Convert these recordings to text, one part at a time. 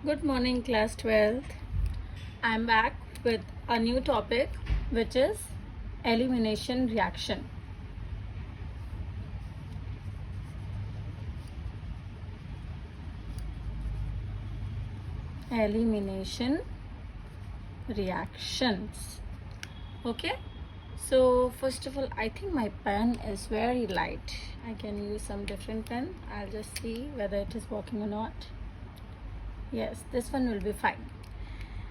Good morning, class 12th. I'm back with a new topic, which is elimination reaction. Elimination reactions. Okay, so first of all, I think my pen is very light. I can use some different pen. I'll just see whether it is working or not. Yes, this one will be fine.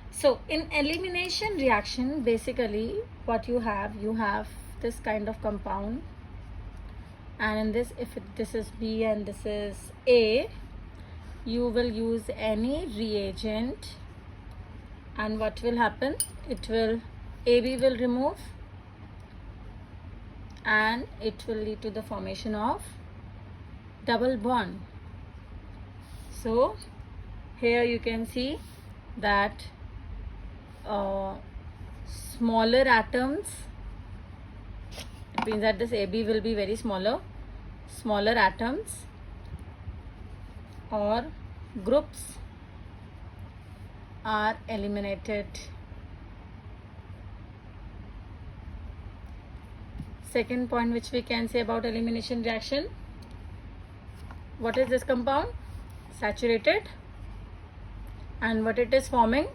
So in elimination reaction, basically what you have this kind of compound, and in this, if this is B and this is A, you will use any reagent, and what will happen? It will, AB will remove, and it will lead to the formation of double bond. So here you can see that smaller atoms, it means that this AB will be very smaller atoms or groups are eliminated. Second point which we can say about elimination reaction, what is this compound? Saturated. And what it is forming?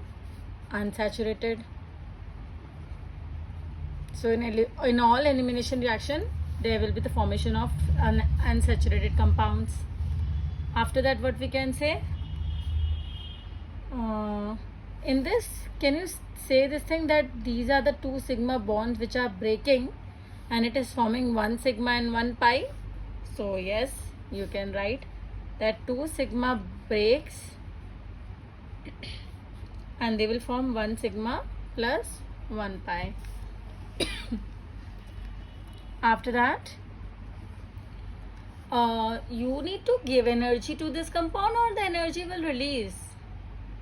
Unsaturated. So in all elimination reaction, there will be the formation of unsaturated compounds. After that, what we can say? In this, can you say this thing that these are the two sigma bonds which are breaking and it is forming one sigma and one pi? So yes, you can write that two sigma breaks and they will form one sigma plus one pi. After that, you need to give energy to this compound or the energy will release.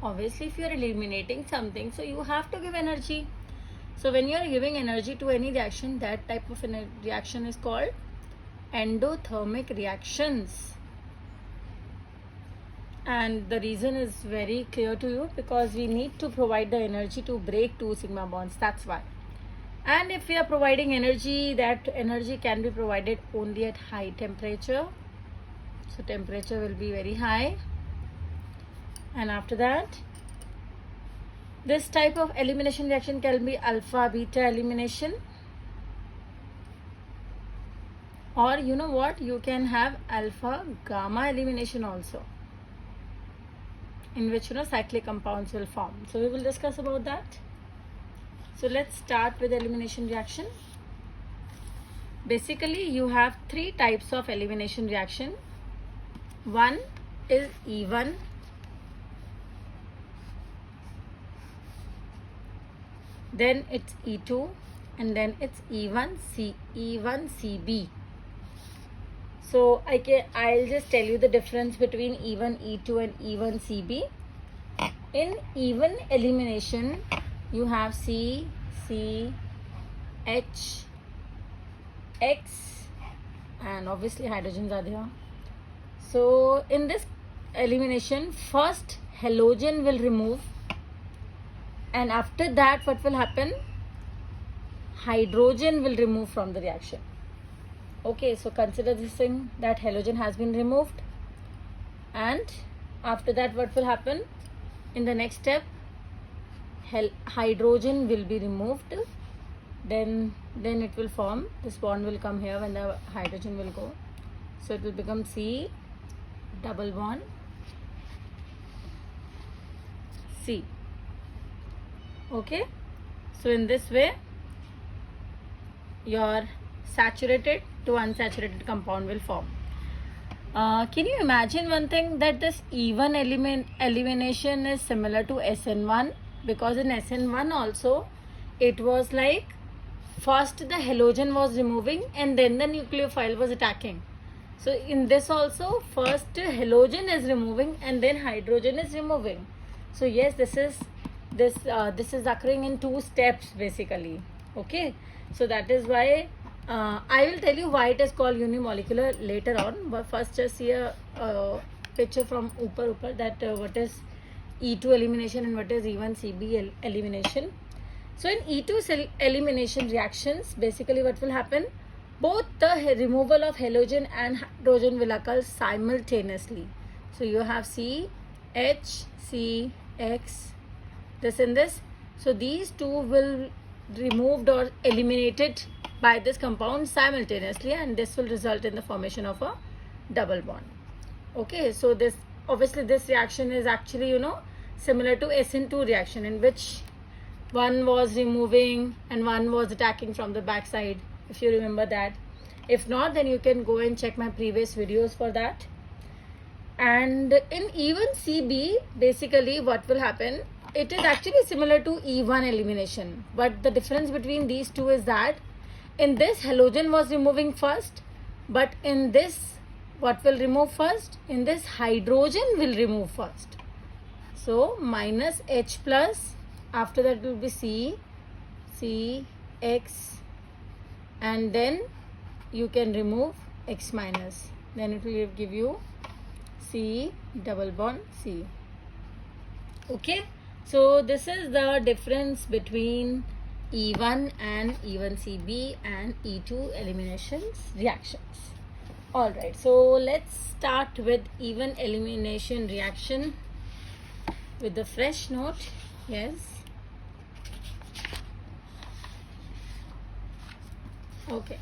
Obviously, if you are eliminating something, so you have to give energy. So when you are giving energy to any reaction, that type of reaction is called endothermic reactions. And the reason is very clear to you, because we need to provide the energy to break two sigma bonds. That's why. And if we are providing energy, that energy can be provided only at high temperature. So temperature will be very high. And after that, this type of elimination reaction can be alpha beta elimination, or you know what, you can have alpha gamma elimination also, in which cyclic compounds will form. So we will discuss about that. So let's start with elimination reaction. Basically, you have three types of elimination reaction. One is E1, then it's E2, and then it's E1CB. So I'll just tell you the difference between E1, E2 and E1CB. In even elimination, you have C, H, X, and obviously hydrogens are there. So in this elimination, first halogen will remove, and after that what will happen? Hydrogen will remove from the reaction. Okay, so consider this thing that halogen has been removed, and after that what will happen? In the next step, hydrogen will be removed, then it will form, this bond will come here when the hydrogen will go, so it will become C double bond C. Okay, so in this way your saturated to unsaturated compound will form. Can you imagine one thing, that this E1 elimination is similar to SN1, because in SN1 also it was like first the halogen was removing and then the nucleophile was attacking. So in this also, first halogen is removing and then hydrogen is removing. So yes, this is occurring in two steps basically. Okay, so that is why I will tell you why it is called unimolecular later on, but first just see a picture from upar that what is E2 elimination and what is E1CB elimination. So in E2 elimination reactions, basically what will happen? Both the removal of halogen and hydrogen will occur simultaneously. So you have C, H, C, X, this and this. So these two will removed or eliminated by this compound simultaneously, and this will result in the formation of a double bond. Okay, so this obviously this reaction is actually similar to SN2 reaction, in which one was removing and one was attacking from the back side, if you remember that. If not, then you can go and check my previous videos for that. And in E1CB, basically what will happen, it is actually similar to E1 elimination, but the difference between these two is that in this halogen was removing first, but in this what will remove first? In this hydrogen will remove first. So minus H plus, after that will be C, C, X, and then you can remove X minus. Then it will give you C double bond C. Okay. So this is the difference between E1 and E1CB and E2 eliminations reactions. Alright, so let's start with even elimination reaction with the fresh note. Yes. Okay.